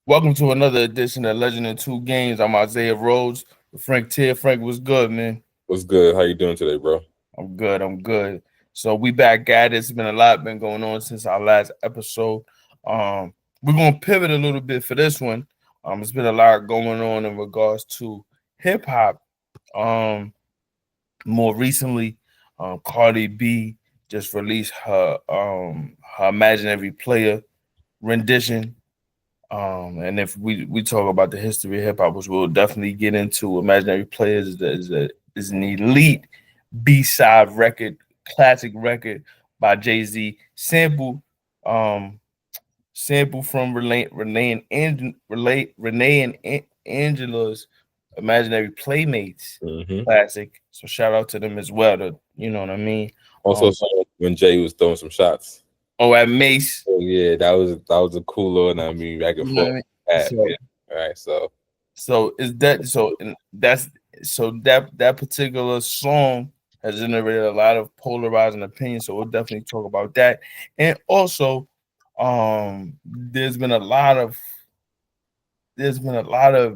Welcome to another edition of Legend in Two Games. I'm Isaiah Rhodes. Frank Tier. Frank, was good, man? What's good? How you doing today, bro? I'm good. I'm good. So we back at it. It's been a lot been going on since our last episode. We're gonna pivot a little bit for this one. It's been a lot going on in regards to hip hop. More recently, Cardi B just released her imaginary player rendition. And if we talk about the history of hip hop, which we'll definitely get into, Imaginary Players is an elite B-side record, classic record by Jay-Z, sample from Renee and Angela's Imaginary Playmates classic. So shout out to them as well. You know what I mean. Also, when Jay was throwing some shots. Oh, at Mace. Oh yeah, that was a cool little. I mean, back and forth. Yeah. All right, so is that so? And that's so that particular song has generated a lot of polarizing opinions. So we'll definitely talk about that. And also, there's been a lot of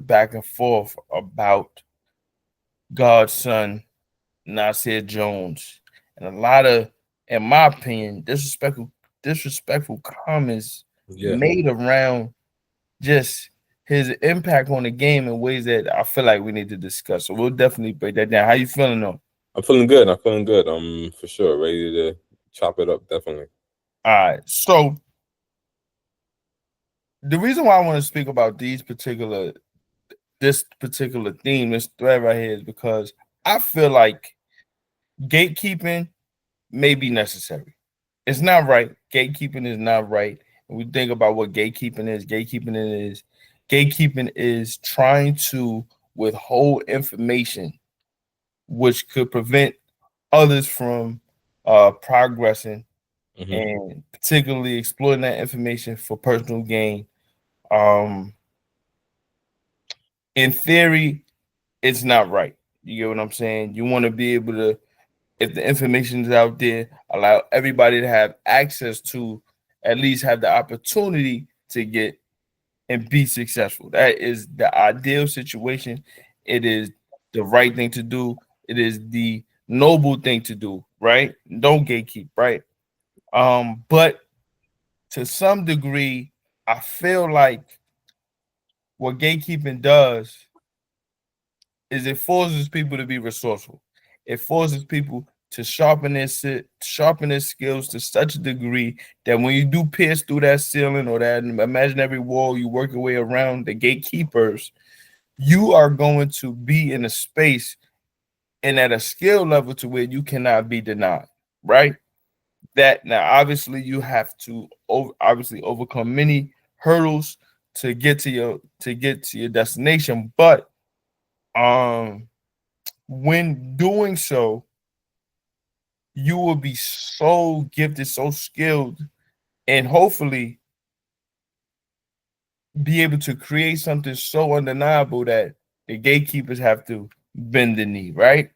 back and forth about God's son Nasir Jones, and a lot of, in my opinion, disrespectful comments made around just his impact on the game in ways that I feel like we need to discuss. So we'll definitely break that down. How you feeling though? I'm feeling good. For sure, ready to chop it up. Definitely. All right. So the reason why I want to speak about this particular theme, this thread right here, is because I feel like gatekeeping may be necessary. It's not right. Gatekeeping is not right. When we think about what gatekeeping is trying to withhold information which could prevent others from progressing, and particularly exploiting that information for personal gain. In theory, it's not right. You get what I'm saying? You want to be able to, if the information is out there, allow everybody to have access to, at least have the opportunity to get and be successful. That is the ideal situation. It is the right thing to do. It is the noble thing to do, right? Don't gatekeep, right? But to some degree, I feel like what gatekeeping does is it forces people to be resourceful. It forces people to sharpen their skills to such a degree that when you do pierce through that ceiling or that imaginary wall, you work your way around the gatekeepers, you are going to be in a space and at a skill level to where you cannot be denied, right? That now obviously you have to overcome many hurdles to get to your destination, but when doing so, you will be so gifted, so skilled, and hopefully be able to create something so undeniable that the gatekeepers have to bend the knee, right?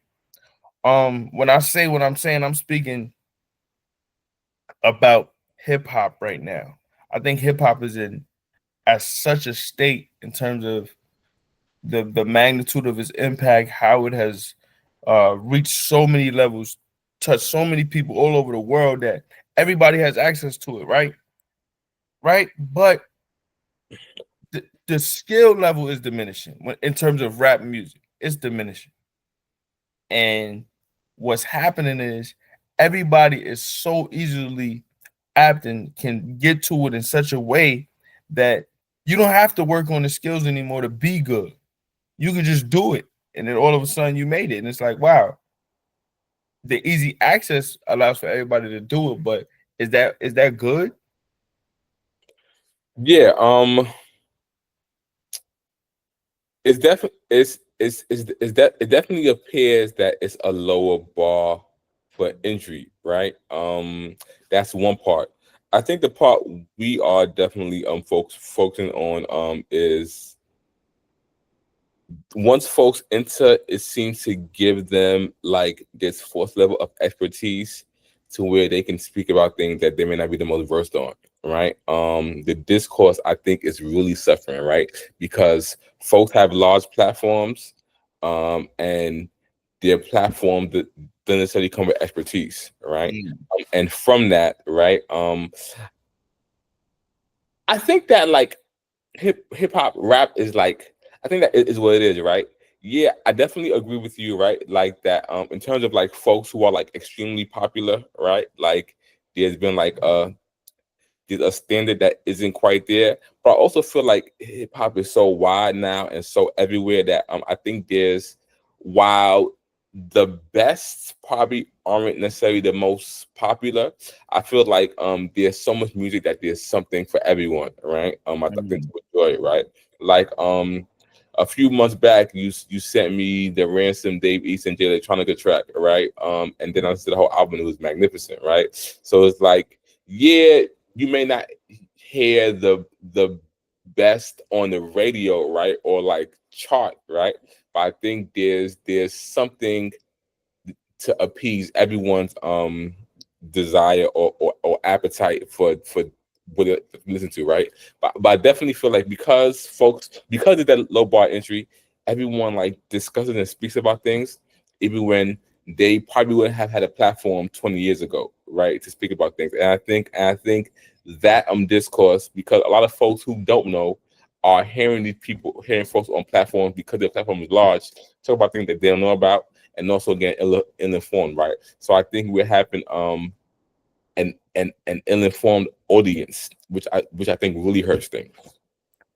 When I say what I'm saying, I'm speaking about hip hop right now. I think hip hop is in at such a state in terms of the magnitude of its impact, how it has reached so many levels, touched so many people all over the world that everybody has access to it, right? Right, but the skill level is diminishing in terms of rap music. It's diminishing, and what's happening is everybody is so easily apt and can get to it in such a way that you don't have to work on the skills anymore to be good. You can just do it, and then all of a sudden you made it, and it's like, wow, the easy access allows for everybody to do it. But is that good? Yeah. It's definitely that it definitely appears that it's a lower bar for injury, right? That's one part. I think the part we are definitely focusing on is once folks enter, it seems to give them like this fourth level of expertise to where they can speak about things that they may not be the most versed on, right? The discourse, I think, is really suffering, right? Because folks have large platforms, and their platform that doesn't necessarily come with expertise, right? And from that, right, I think that like hip hop rap is like, I think that is what it is, right? Yeah, I definitely agree with you, right? Like that, in terms of like folks who are like extremely popular, right? Like there's been like there's a standard that isn't quite there. But I also feel like hip hop is so wide now and so everywhere that I think there's, while the best probably aren't necessarily the most popular, I feel like there's so much music that there's something for everyone, right? I think to enjoy it, right? Like a few months back, you sent me the Ransom Dave East and J Electronica track, right? And then I listened to the whole album. It was magnificent, right? So it's like, yeah, you may not hear the best on the radio, right, or like chart, right? But I think there's something to appease everyone's desire or appetite for what to listen to, right? But I definitely feel like because of that low bar entry, everyone like discusses and speaks about things, even when they probably wouldn't have had a platform 20 years ago, right, to speak about things. And I think that discourse, because a lot of folks who don't know are hearing folks on platforms because their platform is large, talk about things that they don't know about, and also get ill-informed, right? So I think we're having an ill-informed audience, which I think really hurts things.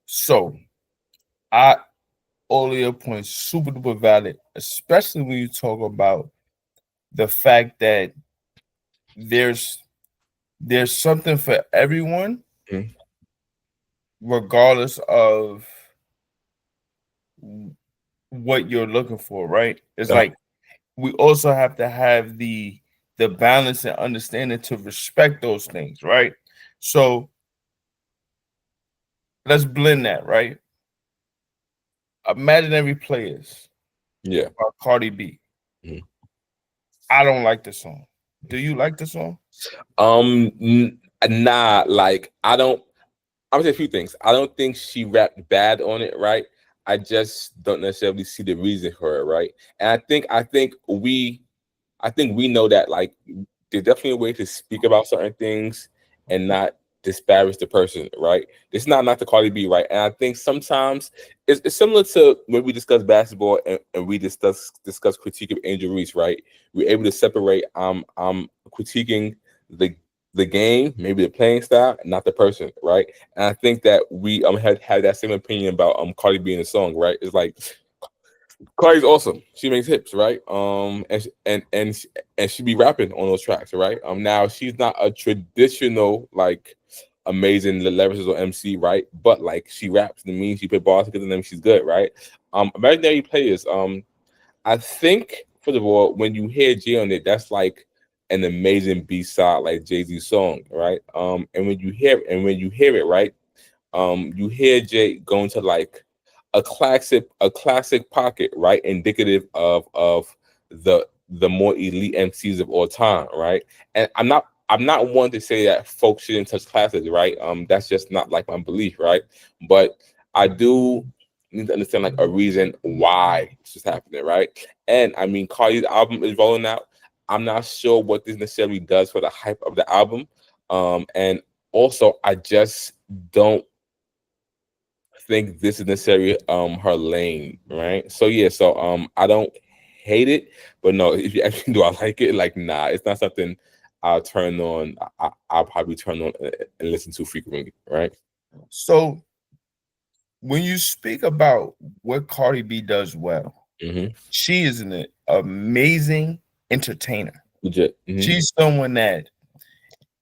So I all your points super duper valid, especially when you talk about the fact that there's there's something for everyone, Mhm. regardless of what you're looking for, right? It's like we also have to have the balance and understanding to respect those things, right? So let's blend that, right? Imaginary Players Yeah. by Cardi B. Mhm. I don't like the song. Do you like the song? Nah, like I would say a few things. I don't think she rapped bad on it, right? I just don't necessarily see the reason for it, right? And I think we know that like there's definitely a way to speak about certain things and not disparage the person, right? It's not the Cardi B, right? And I think sometimes it's similar to when we discuss basketball and we discuss critique of Angel Reese, right? We're able to separate critiquing the the game, maybe the playing style, not the person, right? And I think that we had that same opinion about Cardi B in the song, right? It's like Cardi's awesome. She makes hips, right? And she be rapping on those tracks, right? Now she's not a traditional like amazing lyricist or MC, right? But like she raps, and means she put bars together, and then she's good, right? Imaginary Players. I think first of all, when you hear Jay on it, that's like an amazing B side, like Jay-Z song, right? And when you hear it, right? You hear Jay going to like a classic pocket, right? Indicative of the more elite MCs of all time, right? And I'm not one to say that folks shouldn't touch classics, right? That's just not like my belief, right? But I do need to understand like a reason why this is happening, right? And I mean, Cardi's album is rolling out. I'm not sure what this necessarily does for the hype of the album. And also I just don't think this is necessarily her lane, right? So yeah, so I don't hate it, but no, if you actually do I like it, like nah, it's not something I'll turn on. I'll probably turn on and listen to frequently, right? So when you speak about what Cardi B does well, Mm-hmm. she is an amazing entertainer. Legit. Mm-hmm. She's someone that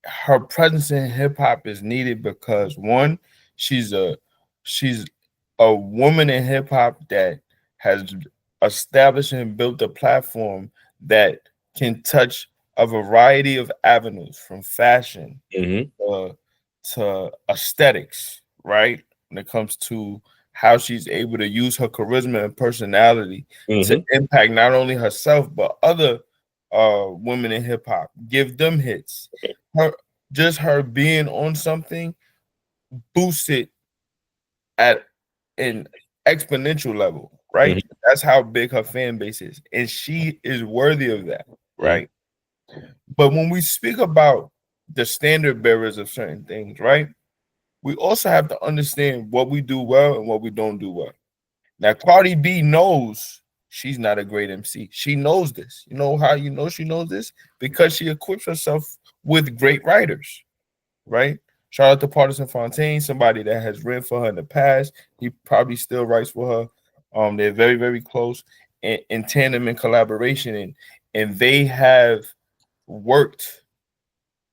her presence in hip hop is needed because one, she's a she's a woman in hip hop that has established and built a platform that can touch a variety of avenues from fashion Mm-hmm. to aesthetics, right? When it comes to how she's able to use her charisma and personality to Mm-hmm. impact not only herself but other women in hip hop, give them hits. Her just her being on something boosts it at an exponential level, right? Mhm. That's how big her fan base is, and she is worthy of that, Mhm. right? But when we speak about the standard bearers of certain things, right, we also have to understand what we do well and what we don't do well. Now, Cardi B knows she's not a great MC. She knows this. You know how you know she knows this? Because she equips herself with great writers, right? Shout out to Partisan Fontaine, somebody that has written for her in the past. He probably still writes for her. They're very, very close in tandem and collaboration, and they have worked,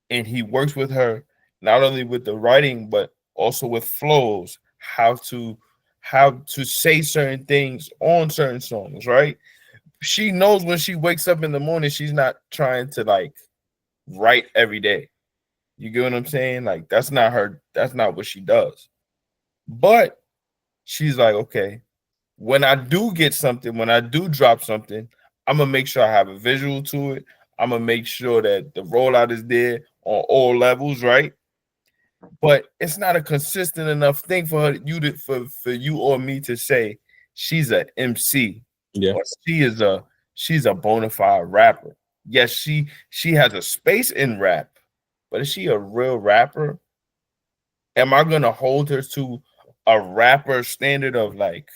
and he works with her not only with the writing but also with flows, how to say certain things on certain songs, right? She knows when she wakes up in the morning, she's not trying to like write every day. You get what I'm saying? Like that's not what she does. But she's like, okay, when I do get something, when I do drop something, I'm gonna make sure I have a visual to it. I'm gonna make sure that the rollout is there on all levels, right? But it's not a consistent enough thing for her you to for you or me to say she's a MC Yeah. or she's a bona fide rapper. Yes, she has a space in rap, but is she a real rapper? Am I gonna hold her to a rapper standard of like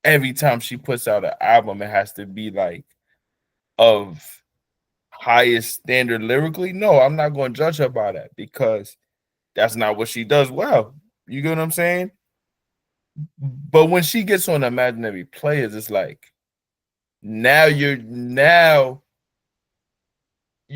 every time she puts out an album, it has to be like of highest standard lyrically? No, I'm not gonna judge her by that because that's not what she does well. You get what I'm saying? But when she gets on imaginary players, it's like now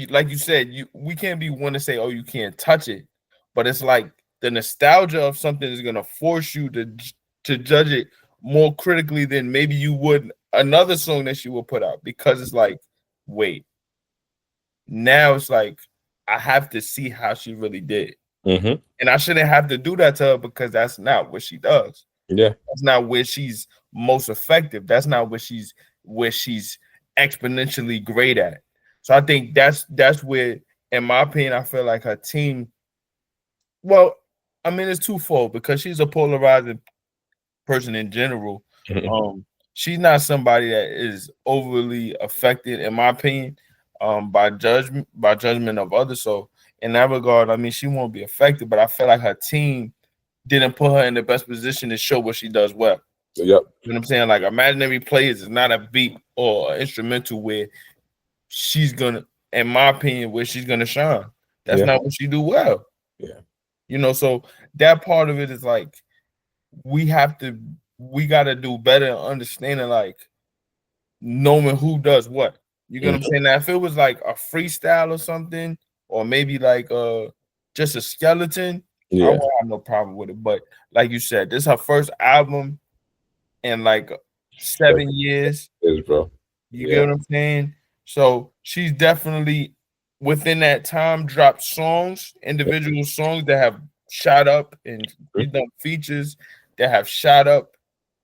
like you said, we can't be one to say, oh, you can't touch it, but it's like the nostalgia of something is gonna force you to judge it more critically than maybe you would another song that she will put out because it's like, wait, now it's like I have to see how she really did, Mhm. and I shouldn't have to do that to her because that's not what she does. Yeah. That's not where she's most effective. That's not where she's exponentially great at. So I think that's where, in my opinion, I feel like her team. Well, I mean, it's twofold because she's a polarizing person in general. Mhm. She's not somebody that is overly affected, in my opinion, by judgment of others. So in that regard, I mean, she won't be affected, but I feel like her team didn't put her in the best position to show what she does well. Yep. You know what I'm saying? Like imaginary players is not a beat or an instrumental where she's gonna, in my opinion, where she's gonna shine. That's Yeah. not what she do well. Yeah. So that part of it is like we have to we gotta do better understanding like knowing who does what. You get what I'm Mhm. saying? Now if it was like a freestyle or something, or maybe like just a skeleton, I Yeah. won't have no problem with it. But like you said, this is her first album in like 7 years. Is bro. You get Yeah. what I'm saying? So she's definitely within that time dropped songs, individual songs that have shot up, and she's Mhm. done features that have shot up.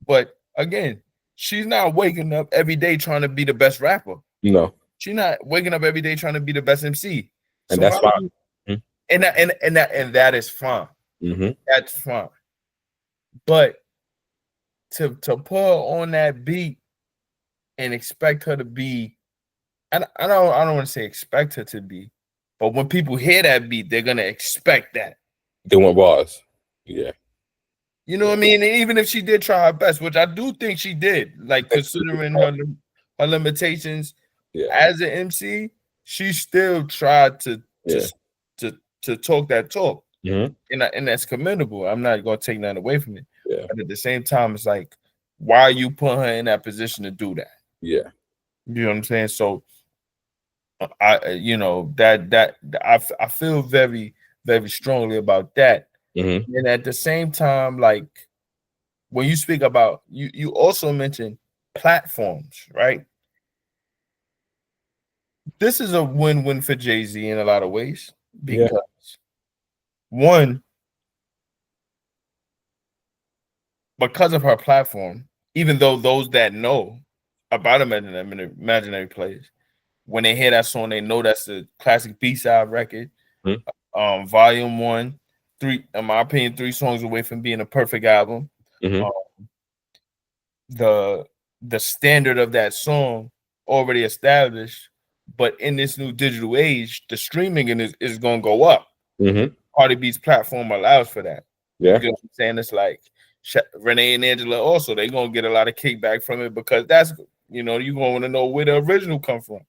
But again, she's not waking up every day trying to be the best rapper. No. She's not waking up every day trying to be the best MC. And So that's how why. do you Mhm. and that is fine. Mhm. That's fine. But to put her on that beat and expect her to be, I don't want to say expect her to be, but when people hear that beat, they're gonna expect that. They want bars. Yeah. You know Yeah. what I mean? And even if she did try her best, which I do think she did, like considering her limitations Yeah. as an MC, she still tried Yeah. to talk that talk, Mhm. and that's commendable. I'm not gonna take that away from it, Yeah. but at the same time, it's like, why are you putting her in that position to do that? Yeah. You know what I'm saying? So I feel very very strongly about that. Mhm. And at the same time, like when you speak about you also mentioned platforms, right? This is a win-win for Jay-Z in a lot of ways Yeah. because one, because of her platform, even though those that know about imaginary players, when they hear that song, they know that's a classic B-side record. Mhm. Volume One, three. In my opinion, 3 songs away from being a perfect album. Hmm. Um, the the standard of that song already established, but in this new digital age, the streaming is going to go up. Hmm. Cardi B's platform allows for that. You Yeah. get what I'm saying? It's like Renee and Angela also, they're going to get a lot of kickback from it because that's, you're going to know where the original come from.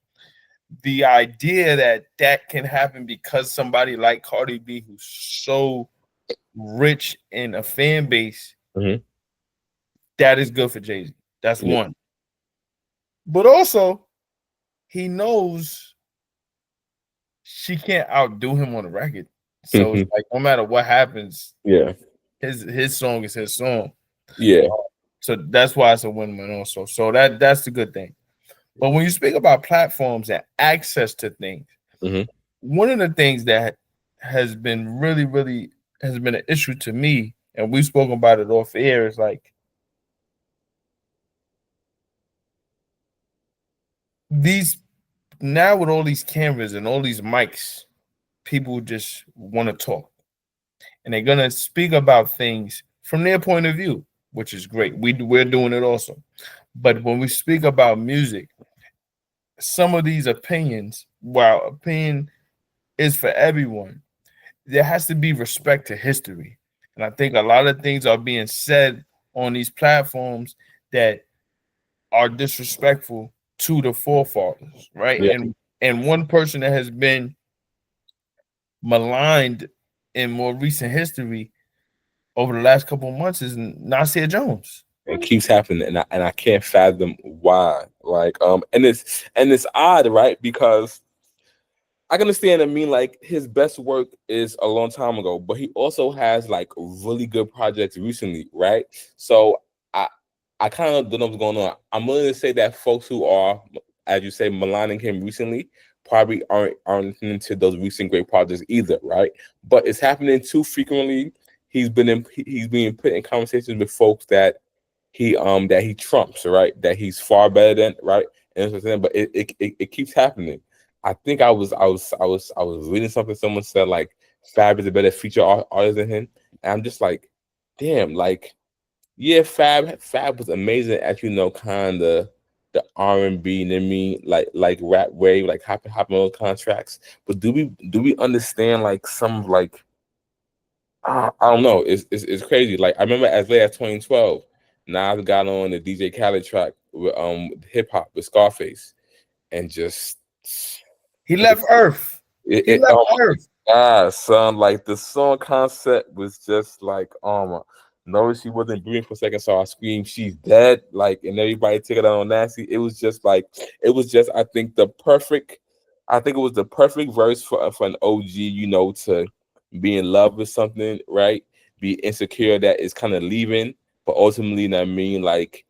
The idea that that can happen because somebody like Cardi B, who's so rich in a fan base, Hmm. that is good for Jay-Z. That's Yeah. one. But also, he knows she can't outdo him on the record. So it's Hmm. like no matter what happens, Yeah. his song is his song. Yeah. So that's why it's a win-win also. So that's the good thing. But when you speak about platforms and access to things, Hmm. one of the things that has been really, really has been an issue to me, and we've spoken about it off air, is like these now with all these cameras and all these mics, people just want to talk. And they're gonna speak about things from their point of view, which is great. We're doing it also. But when we speak about music, some of these opinions, while opinion is for everyone, there has to be respect to history. And I think a lot of things are being said on these platforms that are disrespectful to the forefathers, right? Yeah. And one person that has been maligned in more recent history over the last couple of months is Nasir Jones. It keeps happening, and I can't fathom why. Like, and it's odd, right? Because I can understand. I mean, like his best work is a long time ago, but he also has like really good projects recently, right? So I I kind of don't know what's going on. I'm willing to say that folks who are, as you say, maligning him recently probably aren't listening to those recent great projects either, right? But it's happening too frequently. He's being put in conversations with folks that he trumps, right? That he's far better than, right? And that's what I'm saying. But it keeps happening. I was reading something. Someone said like Fab is a better feature artist than him, and I'm just like, damn, like yeah, Fab was amazing at kind of the R&B, you know what I mean, like rap wave, like hopping on those contracts. But do we understand like some like I don't know. It's crazy. Like I remember as late as 2012, Nas got on the DJ Khaled track with hip hop with Scarface, and just He left Earth. He left oh Earth. my god, son! Like the song concept was just like notice she wasn't breathing for a second, so I screamed, "She's dead!" Like, and everybody took it out on Nasty. It was just like it was just I think the perfect. I think it was the perfect verse for an OG, to be in love with something, right? Be insecure that is kind of leaving, but ultimately, you know what I mean, like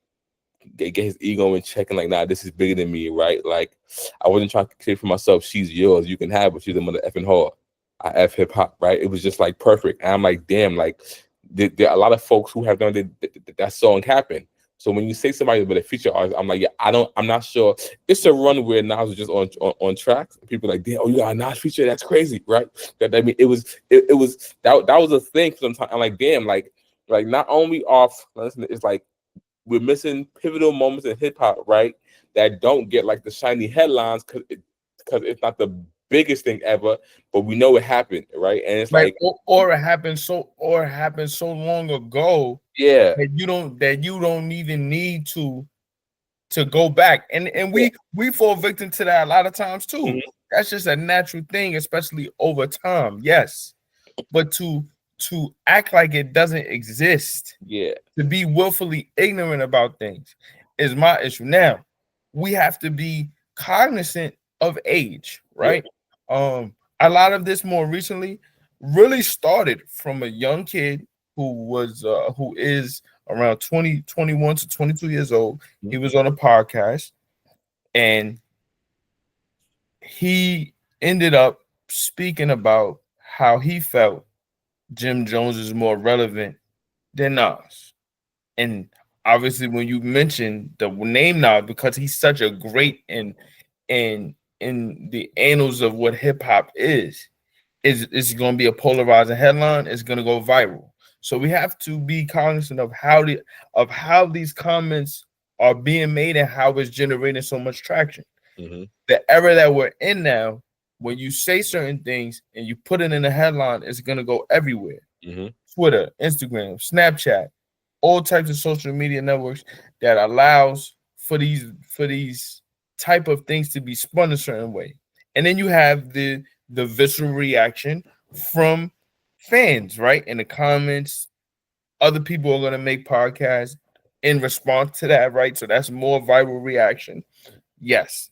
get his ego in check and like, nah, this is bigger than me, right? Like, I wasn't trying to say for myself, she's yours, you can have, but she's a mother effing whore. I F hip hop, right? It was just like perfect. And I'm like, damn, like there are a lot of folks who have done that song happen. So when you say somebody with a feature artist, I'm like, yeah, I'm not sure. It's a run where Nas was just on tracks. People are like, damn, oh, you got a Nas feature? That's crazy, right? That I mean, it was that was a thing for some time. I'm like, damn, like not only off, listen, it's like we're missing pivotal moments in hip hop, right? That don't get like the shiny headlines because it's not the biggest thing ever, but we know it happened, right? And it's Right. like, Or it happened so long ago yeah, that you don't even need to go back. And yeah, we fall victim to that a lot of times too. mhm, That's just a natural thing, especially over time. Yes. But to act like it doesn't exist, yeah, to be willfully ignorant about things is my issue. Now, we have to be cognizant of age, yeah, right? A lot of this more recently really started from a young kid who is around 20, 21 to 22 years old. mhm, He was on a podcast and he ended up speaking about how he felt Jim Jones is more relevant than Nas. And obviously, when you mention the name Nas, because he's such a great in the annals of what hip hop is, is going to be a polarizing headline. It's going to go viral. So we have to be cognizant of how these comments are being made and how it's generating so much traction. Mm-hmm. The era that we're in now, when you say certain things and you put it in a headline, it's going to go everywhere. Mm-hmm. Twitter, Instagram, Snapchat, all types of social media networks that allows for these type of things to be spun a certain way. And then you have the visceral reaction from fans, right? In the comments, other people are going to make podcasts in response to that, right? So that's more viral reaction. Yes.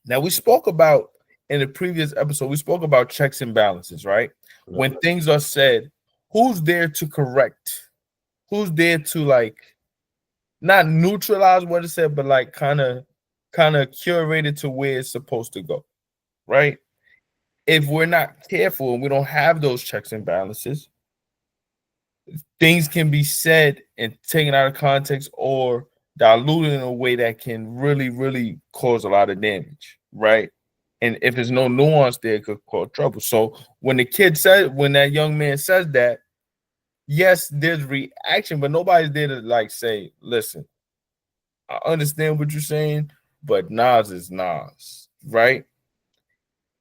Now we spoke about in the previous episode, we spoke about checks and balances, right? When things are said, who's there to correct? Who's there to like not neutralize what it said, but like kind of curate it to where it's supposed to go, right? If we're not careful and we don't have those checks and balances, things can be said and taken out of context or diluted in a way that can really, really cause a lot of damage, right? And if there's no nuance there, it could cause trouble. So when when that young man says that, yes, there's reaction, but nobody's there to like say, listen, I understand what you're saying, but Nas is Nas, right?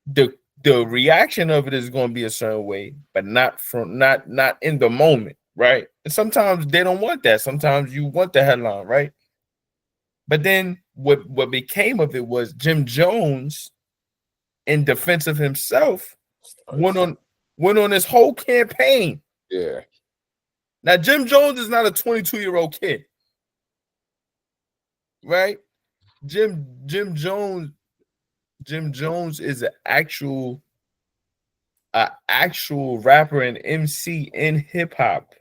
The reaction of it is going to be a certain way, but not in the moment, right? And sometimes they don't want that. Sometimes you want the headline, right? But then what became of it was Jim Jones, in defense of himself, went on this whole campaign. Yeah. Now Jim Jones is not a 22-year-old kid, right? Jim Jones is an actual rapper and MC in hip hop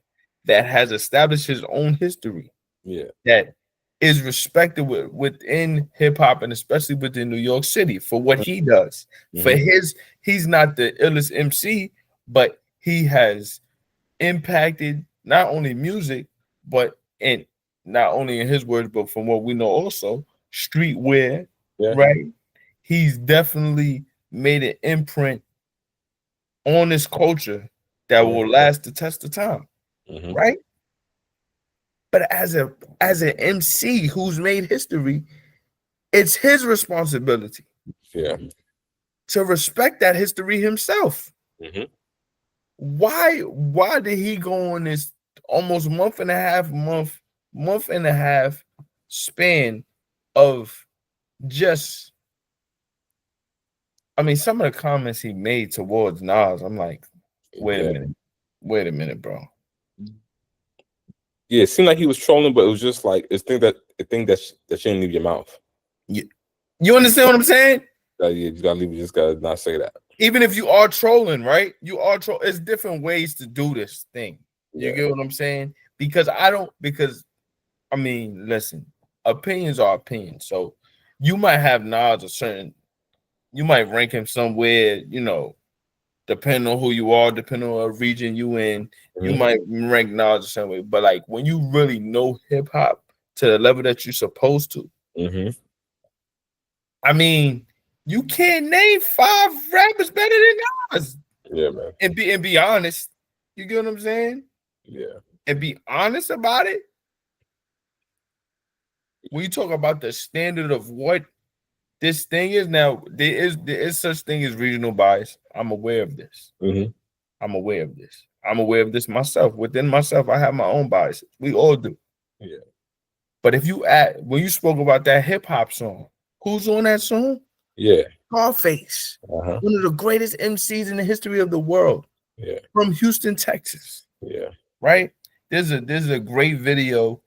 that has established his own history. Yeah. That is respected within hip hop and especially within New York City for what he does. Mm-hmm. He's not the illest MC, but he has impacted not only music, but in not only in his words, but from what we know also streetwear, right? He's definitely made an imprint on this culture that will last the test of time, right? But as an MC who's made history, it's his responsibility to respect that history himself. Mm-hmm. Why did he go on this almost month and a half span of just, I mean, some of the comments he made towards Nas, I'm like, wait a minute, bro. Yeah, it seemed like he was trolling, but it was just like it's thing that shouldn't leave your mouth. You understand what I'm saying? Yeah, you gotta leave. You just gotta not say that. Even if you are trolling, right? You are troll. It's different ways to do this thing. You get what I'm saying? Because I mean, listen, opinions are opinions. So you might have Nas you might rank him somewhere, depending on who you are, depending on what region you in, you might rank Nas the same way. But like when you really know hip hop to the level that you're supposed to, I mean, you can't name 5 rappers better than Nas. Yeah, man. And be honest. You get what I'm saying? Yeah. And be honest about it. When you talk about the standard of what this thing is now, there is such thing as regional bias. I'm aware of this. I'm aware of this. I'm aware of this myself. Within myself, I have my own biases. We all do. Yeah. But when you spoke about that hip hop song, who's on that song? Yeah. Scarface, one of the greatest MCs in the history of the world. Yeah. From Houston, Texas. Yeah. Right? There's a great video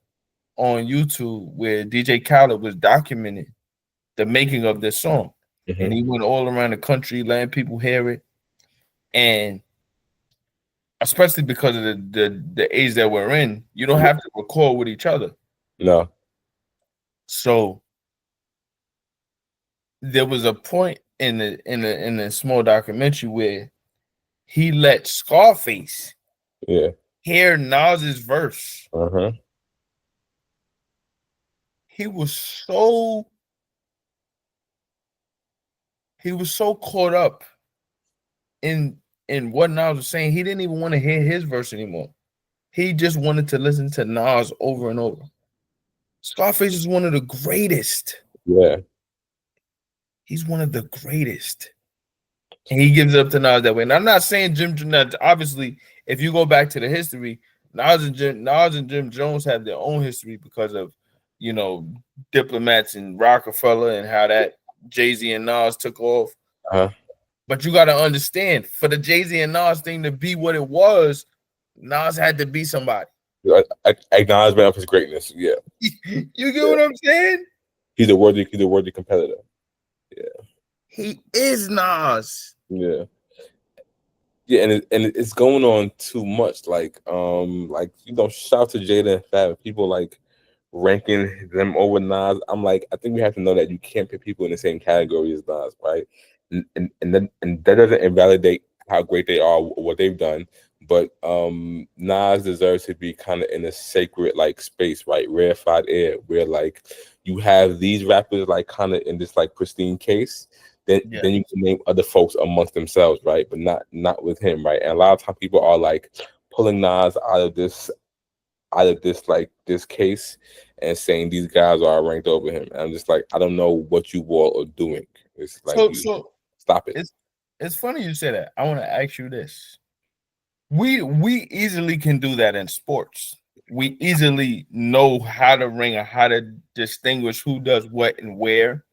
on YouTube where DJ Khaled was documenting the making of this song. And he went all around the country letting people hear it. And especially because of the age that we're in, you don't have to record with each other. No. So there was a point in the small documentary where he let Scarface hear Nas's verse. He was so caught up in what Nas was saying, he didn't even want to hear his verse anymore. He just wanted to listen to Nas over and over. Scarface is one of the greatest. Yeah. He's one of the greatest. And he gives it up to Nas that way. And I'm not saying Jim, obviously, if you go back to the history, Nas and Jim Jones have their own history because of, diplomats and Rockefeller and how that Jay-Z and Nas took off. Uh-huh. But you got to understand, for the Jay-Z and Nas thing to be what it was, Nas had to be somebody. Acknowledgement of his greatness. Yeah. You get what I'm saying? He's a worthy competitor. Yeah. He is Nas. Yeah. Yeah, and it's going on too much. Like shout out to Jada and Fab. People like ranking them over Nas. I'm like, I think we have to know that you can't put people in the same category as Nas, right? And that doesn't invalidate how great they are, what they've done. But Nas deserves to be kind of in a sacred like space, right? Rarefied air, where like you have these rappers like kind of in this like pristine case. Then you can name other folks amongst themselves, right? But not with him, right? And a lot of times people are like pulling Nas out of this like this case and saying these guys are ranked over him. And I'm just like, I don't know what you all are doing. It's like stop it. It's funny you say that. I want to ask you this. We easily can do that in sports. We easily know how to rank or how to distinguish who does what and where.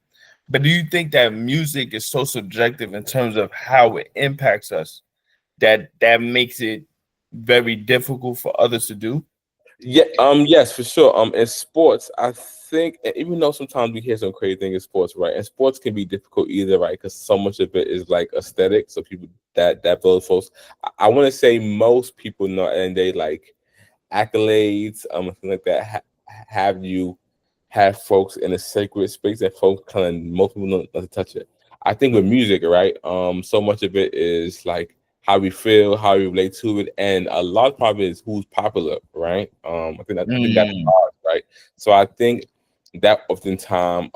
But do you think that music is so subjective in terms of how it impacts us that makes it very difficult for others to do? Yeah, yes, for sure. In sports, I think, even though sometimes we hear some crazy thing in sports, right? And sports can be difficult either, right? Because so much of it is like aesthetic. So people that build folks. I want to say most people know, and they like accolades, something like that. Have folks in a sacred space that folks kind of most people don't to touch it. I think with music, right? So much of it is like how we feel, how we relate to it, and a lot of it is who's popular, right? I think that's hard, right? So I think that oftentimes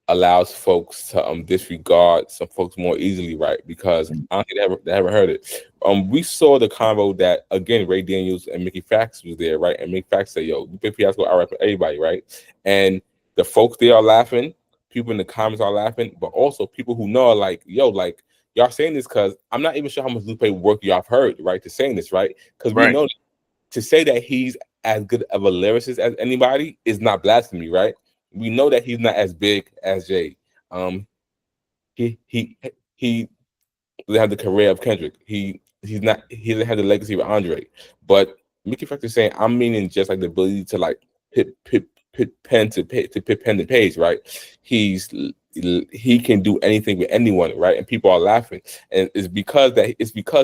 allows folks to disregard some folks more easily, right? Because I don't think they haven't heard it. We saw the convo that again Ray Daniels and Mickey Fax was there, right? And Mickey Fax said, "Yo, you pick Fiasco, I rap for everybody, right?" And the folks there are laughing, people in the comments are laughing, but also people who know are like, "Yo, like y'all saying this because I'm not even sure how much Lupe work y'all have heard, right? To saying this, right? Because we know to say that he's as good of a lyricist as anybody is not blasphemy, right? We know that he's not as big as Jay. He doesn't have the career of Kendrick. He doesn't have the legacy of Andre. But Mickey Factor saying, I'm meaning just like the ability to like put pen to page, right? He can do anything with anyone, right? And people are laughing, and it's because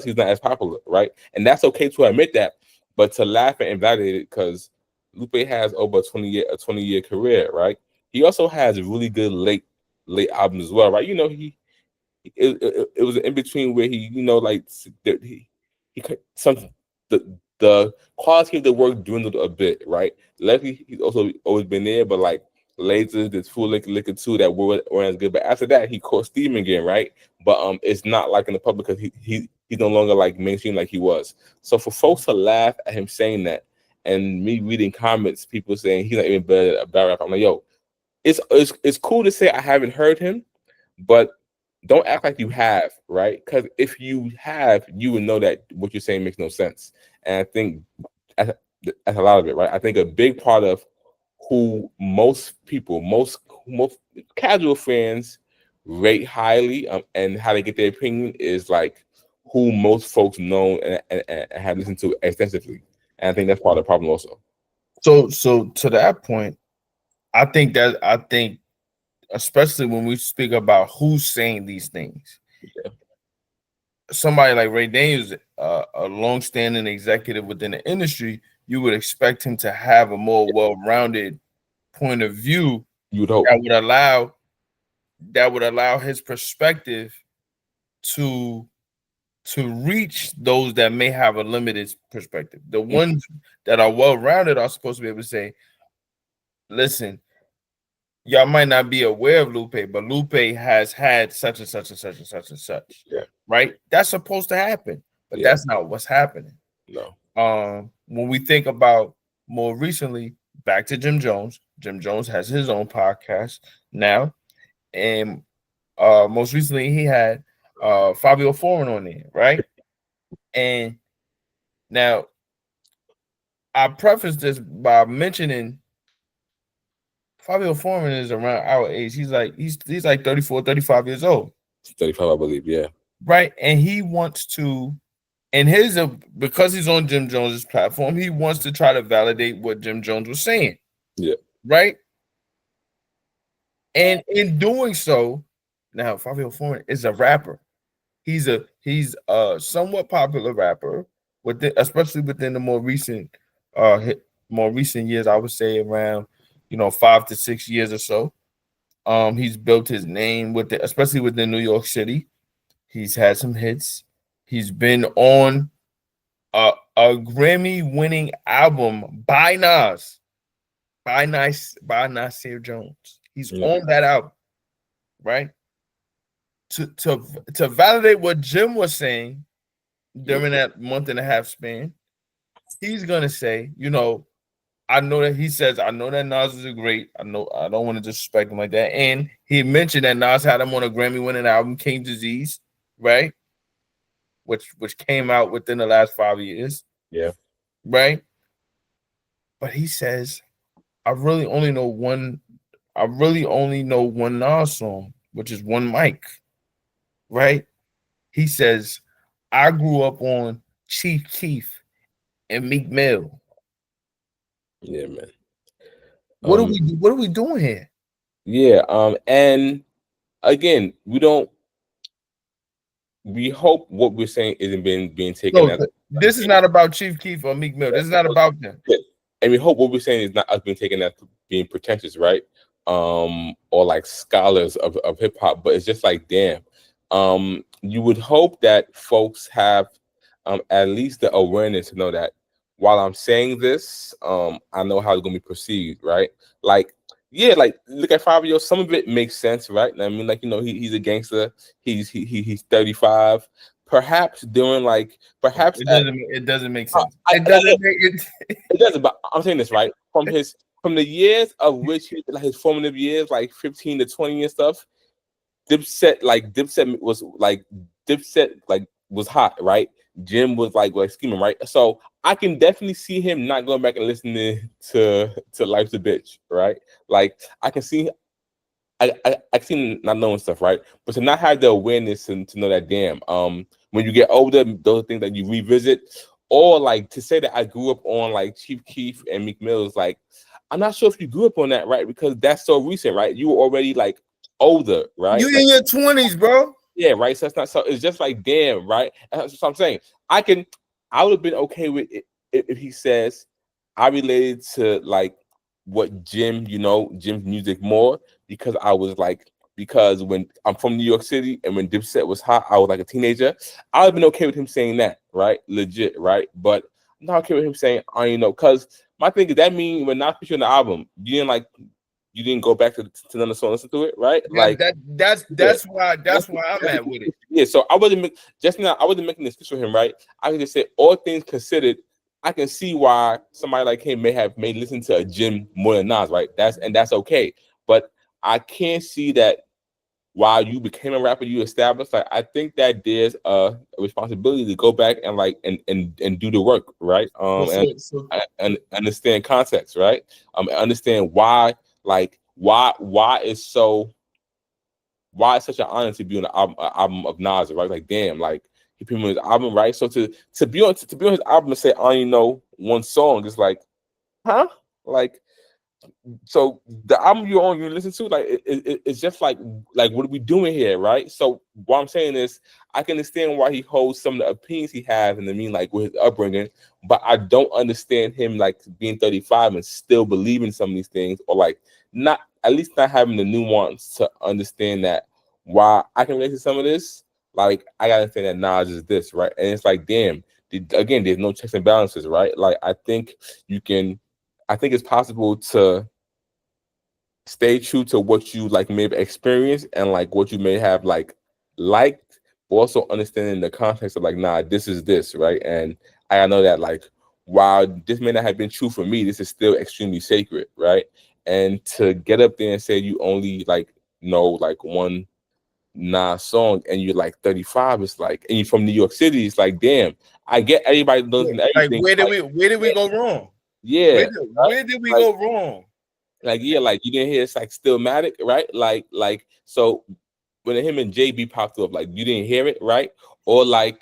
he's not as popular, right? And that's okay to admit that, but to laugh and invalidate it because Lupe has over a 20-year career, right? He also has really good late albums as well, right? You know, it was an in between where he, you know, like he some the quality of the work dwindled a bit, right? Luckily, he's also always been there, but like Lasers, this Full Liquor 2 that weren't as good. But after that, he caught steam again, right? But it's not like in the public because he's no longer like mainstream like he was. So for folks to laugh at him saying that, and me reading comments, people saying he's not even better about rap, I'm like, yo, it's cool to say I haven't heard him, but don't act like you have, right? Because if you have, you would know that what you're saying makes no sense. And I think that's a lot of it, right? I think a big part of who most people, most casual fans rate highly, and how they get their opinion is like who most folks know and have listened to extensively. And I think that's part of the problem also. So to that point, I think especially when we speak about who's saying these things, somebody like Ray Daniels, a long-standing executive within the industry, you would expect him to have a more well-rounded point of view You would hope that would allow his perspective to reach those that may have a limited perspective. The ones that are well-rounded are supposed to be able to say, listen, y'all might not be aware of Lupe, but Lupe has had such and such and such and such and such. Yeah. Right? That's supposed to happen, but Yeah. that's not what's happening. No. When we think about more recently, back to Jim Jones. Jim Jones has his own podcast now, and most recently he had Fabio Foreign on there, right? And now I preface this by mentioning Fabio Foreman is around our age. He's like 34, 35 years old. 35, I believe. Yeah. Right. And he wants to, and his because he's on Jim Jones's platform, he wants to try to validate what Jim Jones was saying. Yeah. Right. And in doing so, now Fabio Foreman is a rapper. He's a somewhat popular rapper especially within the more recent years, I would say around 5 to 6 years or so. He's built his name especially within New York City. He's had some hits. He's been on a Grammy-winning album by Nas, by Nasir Jones. He's on that album, right? To validate what Jim was saying during that month and a half span, he's gonna say, I know that he says, I know that Nas is a great. I know I don't want to disrespect him like that. And he mentioned that Nas had him on a Grammy-winning album, King Disease, right? Which came out within the last 5 years. Yeah. Right. But he says, I really only know one Nas song, which is One Mic. Right? He says, I grew up on Chief Keef and Meek Mill. Yeah, man. What are we doing here? Yeah, and again, we hope what we're saying isn't being taken as this is not about Chief Keef or Meek Mill. This is not about them. And we hope what we're saying is not us being taken as being pretentious, right? Or like scholars of hip hop, but it's just like, damn. You would hope that folks have at least the awareness to know that while I'm saying this, I know how it's gonna be perceived, right? Like, yeah, like look at Fabio. Some of it makes sense, right? I mean, like he's a gangster. He's 35. Perhaps doing it doesn't make sense. It doesn't make it. It doesn't. But I'm saying this right from the years of which like his formative years, like 15 to 20 and stuff. Dipset was hot, right? Jim was like scheming, right? So I can definitely see him not going back and listening to Life's a Bitch, right? Like I can see I can see not knowing stuff, right? But to not have the awareness and to know that damn, when you get older, those things that you revisit, or like to say that I grew up on like Chief Keef and Meek Mill is like, I'm not sure if you grew up on that, right? Because that's so recent, right? You were already like older, right? You in your 20s, bro. Yeah, right. So that's not so. It's just like damn, right? That's what I'm saying. I would have been okay with it if he says I related to like what Jim's music more because because when I'm from New York City and when Dipset was hot, I was like a teenager. I would have been okay with him saying that, right? Legit, right? But I'm not okay with him saying because my thing is that mean when not put you on the album, you didn't go back to another song, listen to it, right? Like that's why I'm at with it. Yeah, so I wasn't making an excuse for him, right? I could just say all things considered, I can see why somebody like him may listen to a Jim more than Nas, right? That's okay. But I can't see that while you became a rapper, you established. Like I think that there's a responsibility to go back and and do the work, right? And understand context, right? Understand why. Like why it's such an honor to be on an album of Nas, right? Like damn, like he put me on his album, right? So to be on his album and say I only know one song is like, huh? Like so the album you're on, you listen to, like it's just like what are we doing here, right? So what I'm saying is I can understand why he holds some of the opinions he has and I mean like with his upbringing, but I don't understand him like being 35 and still believing some of these things or like not at least not having the nuance to understand that why I can relate to some of this, like I gotta understand that Nas is this, right? And it's like damn, again, there's no checks and balances, right? Like I think it's possible to stay true to what you like may have experienced and like what you may have like liked, but also understanding the context of like, nah, this is this, right? And I know that like while this may not have been true for me, this is still extremely sacred, right? And to get up there and say you only like know like one song and you're like 35, it's like, and you're from New York City, it's like, damn, I get everybody Yeah, doesn't like everything. where did we Yeah, go wrong? yeah, right? Where did we Like go wrong? yeah, like you didn't hear it's like Stillmatic, right? Like so when him and JB popped up, like you didn't hear it, right? Or like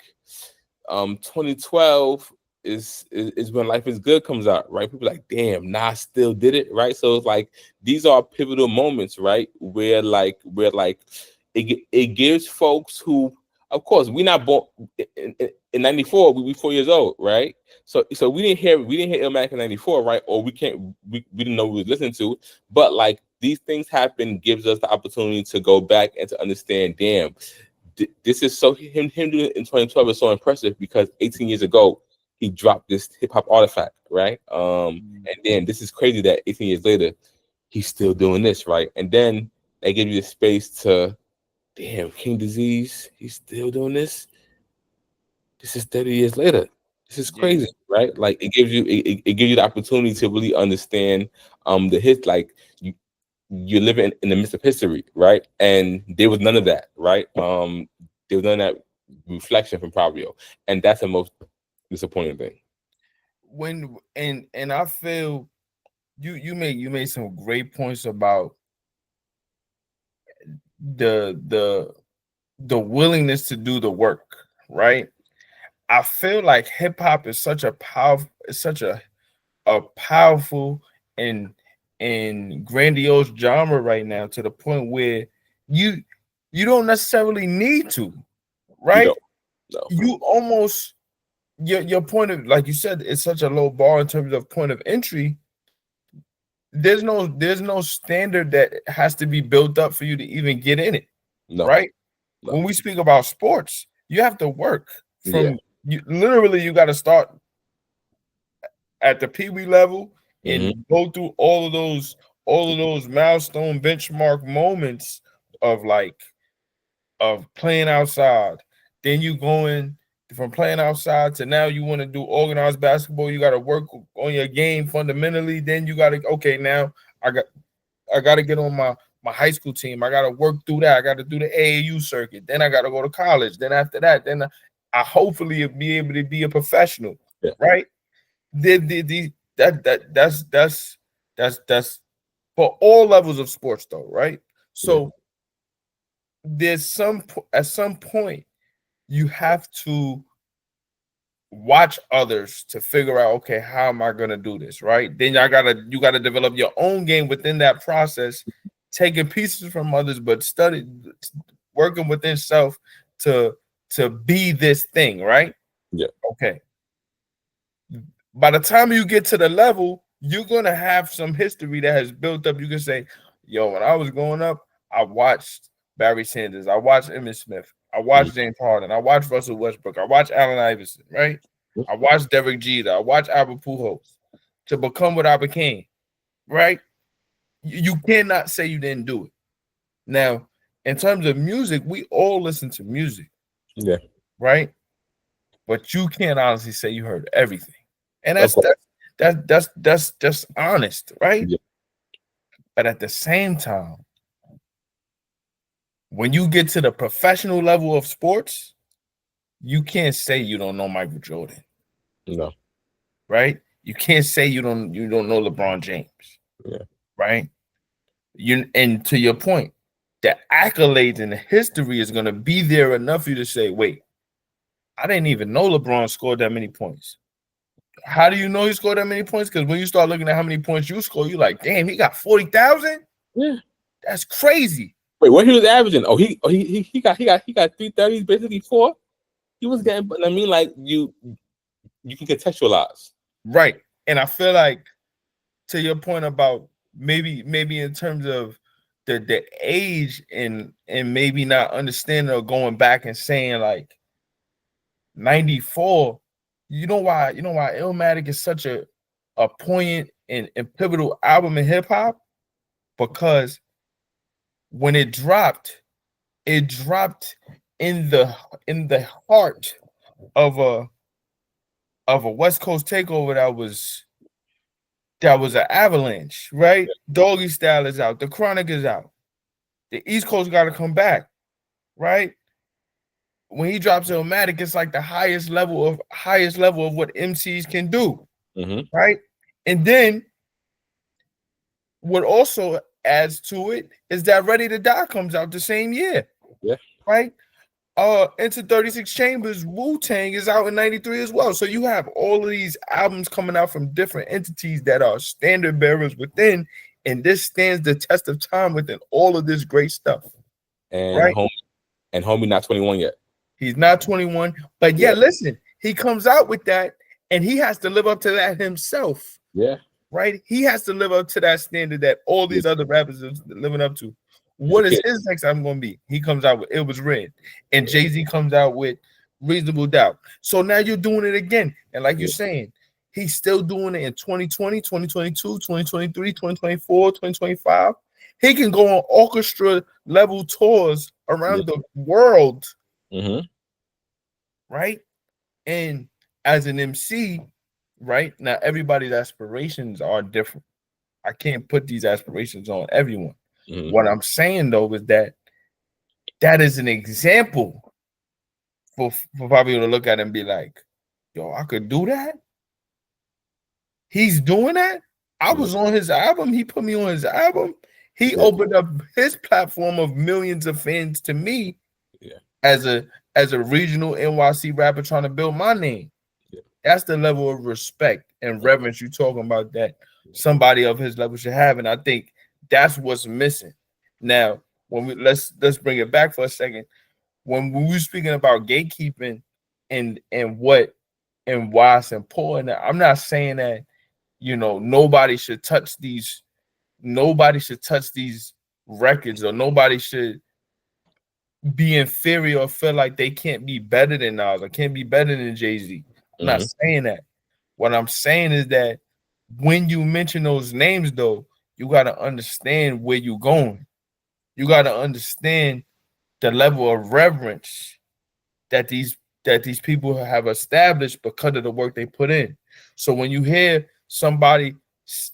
2012 is when Life is Good comes out, right? People like, damn, Nas still did it, right? So it's like these are pivotal moments, right? Where it gives folks who, of course, we not born in 94, we 4 years old, right? So we didn't hear Illmatic in 94, right? Or we didn't know what we was listening to, but like these things happen gives us the opportunity to go back and to understand, damn, this is so him doing it in 2012 is so impressive because 18 years ago he dropped this hip hop artifact, right? And then this is crazy that 18 years later he's still doing this, right? And then they give you the space to, damn, King Disease, he's still doing this. This is 30 years later. This is Yeah, crazy, right? Like it gives you the opportunity to really understand the hit. Like you're living in the midst of history, right? And there was none of that, right? There was none of that reflection from Fabio, and that's the most disappointing thing. when and I feel you made some great points about the the willingness to do the work, right? I feel like hip hop is such a powerful and grandiose genre right now to the point where you you don't necessarily need to, You right? don't know. You almost your point of, like you said, it's such a low bar in terms of point of entry. There's no standard that has to be built up for you to even get in it, No, right? no. When we speak about sports, you have to work Yeah. from you literally you got to start at the pee-wee level Mm-hmm. and go through all of those milestone benchmark moments of like of playing outside. Then you going from playing outside to now you want to do organized basketball. You got to work on your game fundamentally. Then you got to, okay, now I got I got to get on my high school team. I got to work through that. I got to do the AAU circuit. Then I got to go to college. Then after that, then I hopefully be able to be a professional, Yeah. right? The that's for all levels of sports though, right? Yeah. So there's at some point you have to watch others to figure out, okay, how am I gonna do this, right? Then you gotta develop your own game within that process, taking pieces from others, but working within self to be this thing, right? Yeah. Okay. By the time you get to the level, you're gonna have some history that has built up. You can say, yo, when I was growing up, I watched Barry Sanders, I watched Emmitt Smith, I watched James Harden, I watched Russell Westbrook, I watched Allen Iverson, right? I watched Derek Jeter, I watched Albert Pujols to become what I became, right? You cannot say you didn't do it. Now, in terms of music, we all listen to music, Yeah. right? But you can't honestly say you heard everything. And Of course. that's just honest, right? Yeah. But at the same time, when you get to the professional level of sports, you can't say you don't know Michael Jordan, No. right? You can't say you don't know LeBron James, Yeah. right? And to your point, the accolades and the history is going to be there enough for you to say, wait, I didn't even know LeBron scored that many points. How do you know he scored that many points? Because when you start looking at how many points you score, you're like, damn, he got 40,000. Yeah. That's crazy. Wait, what he was averaging? Oh, he got 330s, basically four. He was getting, but I mean, like you can contextualize. Right. And I feel like, to your point about maybe in terms of the age and maybe not understanding or going back and saying like 94, you know why Illmatic is such a poignant and pivotal album in hip hop, because when it dropped in the heart of a West Coast takeover that was an avalanche, right? Doggy Style is out, the Chronic is out, the East Coast got to come back, right? When he drops Illmatic, it's like the highest level of what MCs can do, right? And then what also adds to it is that Ready to Die comes out the same year, right? Into 36 Chambers, Wu-Tang is out in 93 as well. So you have all of these albums coming out from different entities that are standard bearers within, and this stands the test of time within all of this great stuff. And right? homie not 21 yet. He's not 21, but yeah, listen, he comes out with that and he has to live up to that himself. Yeah. Right? He has to live up to that standard that all these other rappers are living up to. What is his next album going to be? He comes out with It Was Red, and Jay-Z comes out with Reasonable Doubt. So now you're doing it again. And like you're saying, he's still doing it in 2020, 2022, 2023, 2024, 2025. He can go on orchestra level tours around the world. Right? And as an MC, right? Now everybody's aspirations are different. I can't put these aspirations on everyone. What I'm saying though is that is an example for Fabio to look at and be like, yo, I could do that. He's doing that. I was on his album. He put me on his album. He opened up his platform of millions of fans to me as a regional NYC rapper trying to build my name. That's the level of respect and reverence you're talking about that somebody of his level should have. And I think that's what's missing. Now, when we let's bring it back for a second. When we were speaking about gatekeeping and what and why it's important, I'm not saying that, you know, nobody should touch these records, or nobody should be inferior or feel like they can't be better than Nas or can't be better than Jay-Z. I'm not saying that. What I'm saying is that when you mention those names, though, you got to understand where you're going. You got to understand the level of reverence that these people have established because of the work they put in. So when you hear somebody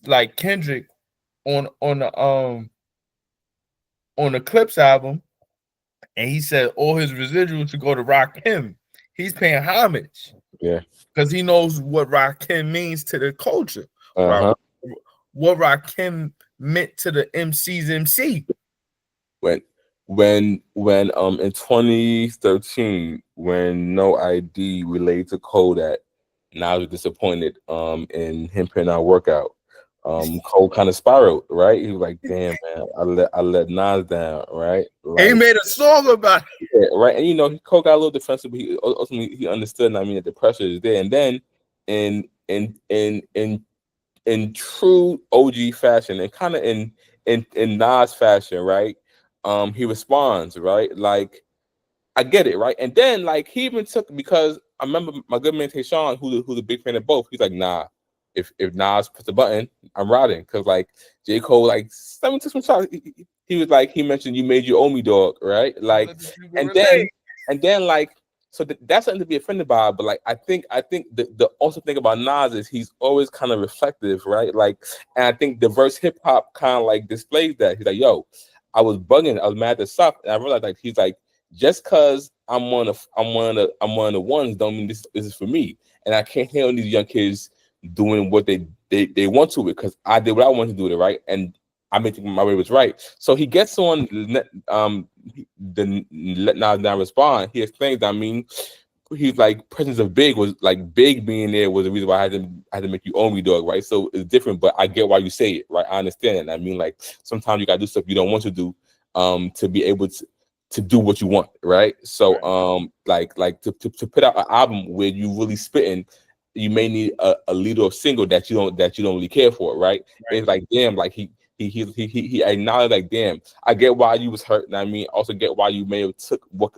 like Kendrick on the Clips album, and he said all his residuals should go to Rakim, he's paying homage. Yeah. Because he knows what Rakim means to the culture. What Rakim meant to the MC's MC. When in 2013, when No ID related to Kodak, and I was disappointed in him putting out Workout. Cole kind of spiraled, right? He was like, damn, man, I let Nas down, right? Like, he made a song about it. Yeah, right. And you know, Cole got a little defensive, but he ultimately he understood, and I mean, that the pressure is there. And then in true OG fashion, and kind of in Nas fashion, right? He responds, right? Like, I get it, right? And then like he even took, because I remember my good man Tayshawn, who's a big fan of both, he's like, nah, if Nas puts the button, I'm riding. Cause like J. Cole, like, let me take some shots. He was like, he mentioned you made you owe me, dog, right? Like, and then like, so that's something to be offended by. But like, I think the also thing about Nas is he's always kind of reflective, right? Like, and I think diverse hip hop kind of like displays that. He's like, yo, I was bugging, I was mad at stuff, and I realized like he's like, just cause I'm one of the ones don't mean this is for me, and I can't handle these young kids doing what they want to it, because I did what I wanted to do with it, right? And I made my way was right. So he gets on the Let Nas Down respond. He explains, I mean, he's like, presence of Big was like, Big being there was the reason why I had to make you owe me, dog, right? So it's different, but I get why you say it, right? I understand it. I mean, like, sometimes you gotta do stuff you don't want to do to be able to do what you want, right? So like to put out an album where you really spitting, you may need a lead or single that you don't really care for, right? It's like, damn, like he acknowledged, like, damn, I get why you was hurt, and I mean, also get why you may have took what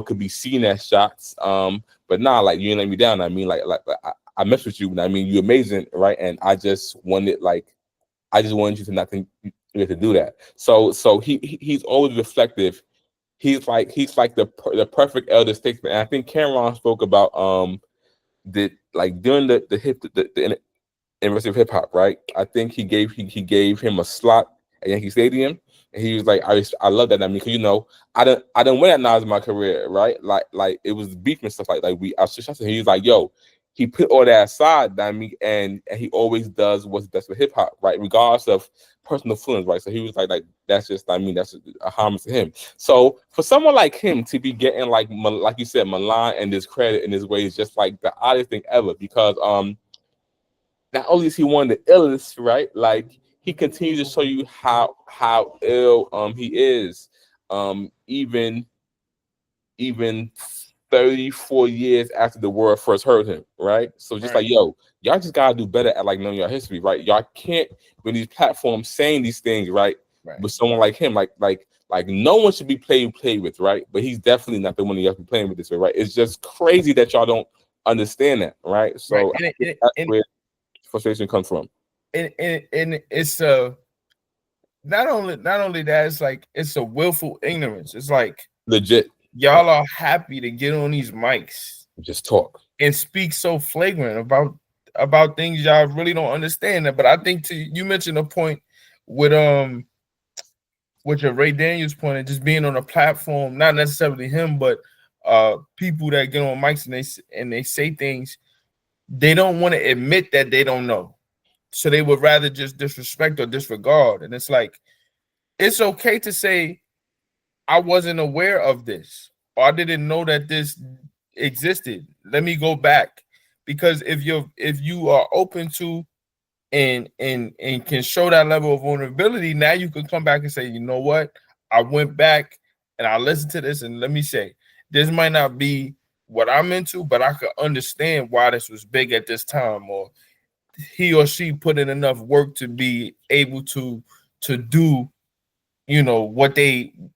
could be seen as shots, but nah, like, you didn't let me down. I mean, like I mess with you, and I mean, you're amazing, right? And I just wanted you to not think You have to do that. So he's always reflective. He's like the perfect elder statesman. And I think Cameron spoke about the like during the University of Hip Hop, right? I think he gave him a slot at Yankee Stadium, and he was like, I love that. I mean, because I didn't win at Nas in my career, right? Like it was beef and stuff like we. I was just he was like, yo, he put all that aside. I mean, and he always does what's best for hip hop, right? Regardless of personal feelings, right? So he was like that's just I mean that's a homage to him. So for someone like him to be getting like you said, malign and discredit in this way is just like the oddest thing ever because not only is he one of the illest, right? Like he continues to show you how ill he is, even 34 years after the world first heard him, right? So just Right. like yo, y'all just gotta do better at like knowing your history, right? Y'all can't when these platforms saying these things, right? Right. With someone like him, like no one should be played with, right? But he's definitely not the one y'all be playing with this way, right? It's just crazy that y'all don't understand that, right? Right. So I think that's And where frustration comes from. and it's not only that, it's like it's a willful ignorance. It's like Legit, y'all are happy to get on these mics just talk. and speak so flagrant about things y'all really don't understand. But I think you mentioned a point with your Ray Daniels point and just being on a platform, not necessarily him, but people that get on mics and they say things they don't want to admit that they don't know. So they would rather just disrespect or disregard. And it's like, it's okay to say, I wasn't aware of this, or I didn't know that this existed. Let me go back. Because if you are open to and can show that level of vulnerability, now you can come back and say, you know what? I went back and I listened to this, and let me say, this might not be what I'm into, but I could understand why this was big at this time, or he or she put in enough work to be able to do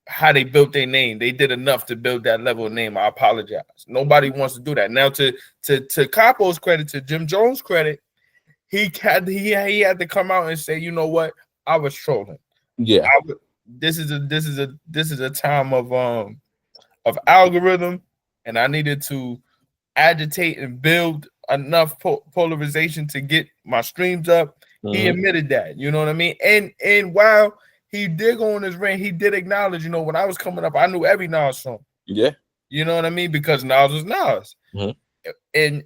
how they built their name. They did enough to build that level of name. I apologize. Nobody wants to do that. Now to Capo's credit, to Jim Jones' credit, he had to come out and say, you know what, I was trolling. Yeah. This is a time of algorithm, and I needed to agitate and build enough polarization to get my streams up. He admitted that, you know what I mean? And while he did go on his rant, he did acknowledge, when I was coming up, I knew every Nas song. Yeah. You know what I mean? Because Nas was Nas. Mm-hmm. And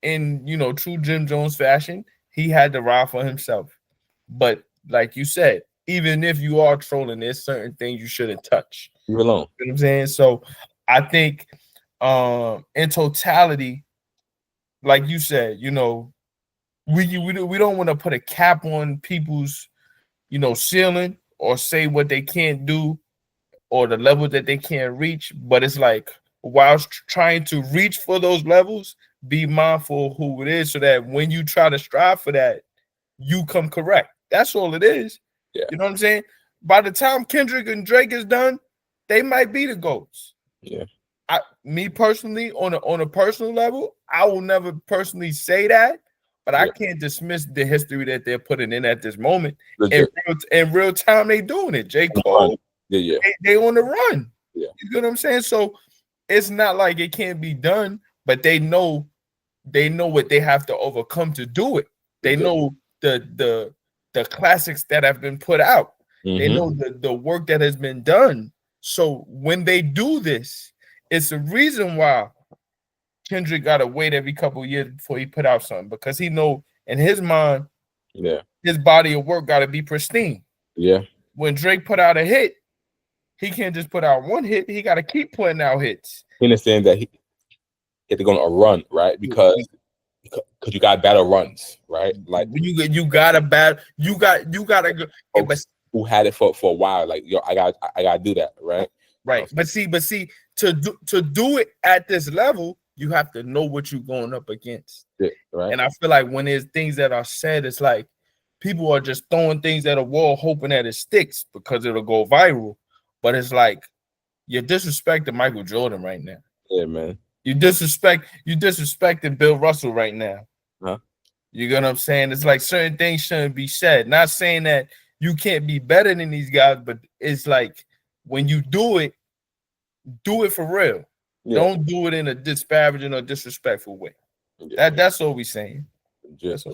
in true Jim Jones fashion, he had to ride for himself. But like you said, even if you are trolling, there's certain things you shouldn't touch. Leave alone. You know what I'm saying? So I think in totality, like you said, we don't want to put a cap on people's ceiling or say what they can't do or the level that they can't reach, but it's like whilst trying to reach for those levels, be mindful of who it is so that when you try to strive for that, you come correct. That's all it is. Yeah. You know what I'm saying? By the time Kendrick and Drake is done, they might be the GOATs. Yeah. Me personally, on a personal level, I will never personally say that, but I can't dismiss the history that they're putting in at this moment. In real time, they doing it. J. Cole, they on the run. Yeah. You know what I'm saying? So it's not like it can't be done, but they know what they have to overcome to do it. They know the classics that have been put out. They know the work that has been done. So when they do this, it's a reason why Kendrick got to wait every couple of years before he put out something, because he know in his mind, his body of work got to be pristine. Yeah. When Drake put out a hit, he can't just put out one hit. He got to keep putting out hits. He understands that he had to go on a run, right? Because you got better runs, right? Like you got a bad, you got to go. But who had it for a while? Like I got to do that, right? Right. But see, to do it at this level, you have to know what you're going up against. Yeah, right. And I feel like when there's things that are said, it's like people are just throwing things at a wall, hoping that it sticks because it'll go viral. But it's like you're disrespecting Michael Jordan right now. Yeah, man. You disrespecting Bill Russell right now. Huh? You get what I'm saying? It's like certain things shouldn't be said. Not saying that you can't be better than these guys, but it's like when you do it for real. Yeah. Don't do it in a disparaging or disrespectful way. Yeah. That's all we saying. Yeah. That's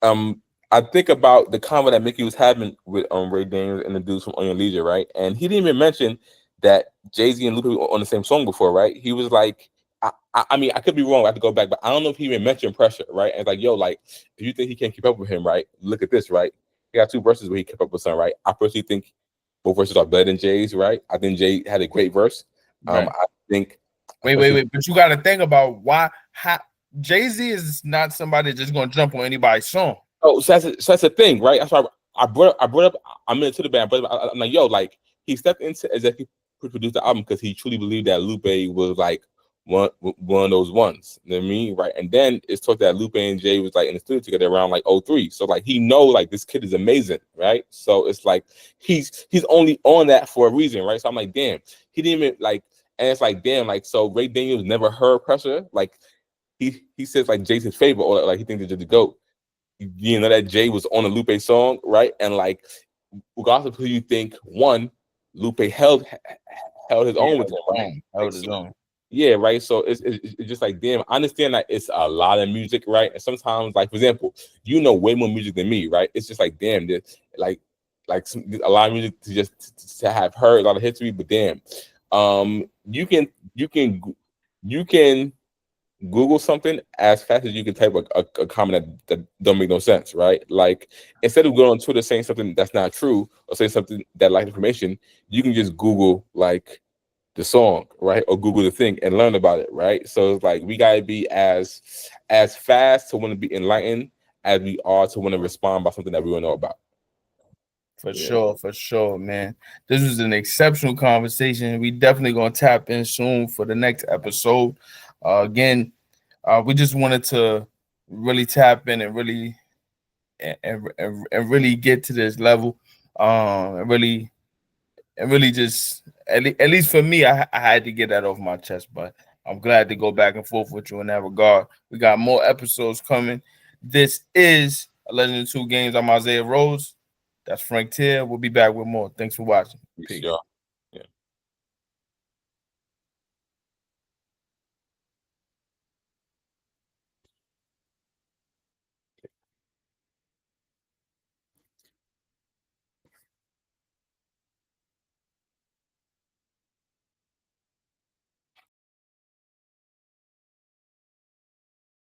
all. I think about the convo that Mickey was having with Ray Daniels and the dudes from On Your Leisure, right? And he didn't even mention that Jay-Z and Lupe were on the same song before, right? He was like, I mean, I could be wrong, I have to go back, but I don't know if he even mentioned Pressure, right? And it's like, yo, like, if you think he can't keep up with him, right? Look at this, right? He got 2 verses where he kept up with some, right? I personally think both verses are better than Jay's, right? I think Jay had a great verse. Right. I think wait, but you got to think about how Jay-Z is not somebody just gonna jump on anybody's song. Oh, so that's a thing, right? That's why I brought up. I'm into the band, but I'm like, yo, like he stepped into executive produce the album because he truly believed that Lupe was like one of those ones. You know what I mean, right? And then it's talked that Lupe and Jay was like in the studio together around like 03. So like he know like this kid is amazing, right? So it's like he's only on that for a reason, right? So I'm like, damn, he didn't even like, and it's like, damn, like so Ray Daniels never heard Pressure, like he says like Jay's his favorite, or like he thinks it's just the GOAT. You know that Jay was on a Lupe song, right? And like, regardless of who you think won, Lupe held his own with him, right? Held his own. Yeah, right. So it's just like, damn, I understand that it's a lot of music, right? And sometimes, like for example, you know way more music than me, right? It's just like, damn, like a lot of music to just to have heard, a lot of history, but damn, you can Google something as fast as you can type a comment that don't make no sense, right? Like instead of going on Twitter saying something that's not true or saying something that lacks information, you can just Google like the song, right? Or Google the thing and learn about it, right? So it's like we gotta be as fast to want to be enlightened as we are to want to respond by something that we want to know about. For sure, man. This was an exceptional conversation. We definitely gonna tap in soon for the next episode. Again, we just wanted to really tap in and really and really get to this level. And really just at least for me, I had to get that off my chest. But I'm glad to go back and forth with you in that regard. We got more episodes coming. This is 11 2 Games. I'm Isaiah Rose. That's Frank Tier. We'll be back with more. Thanks for watching. Peace.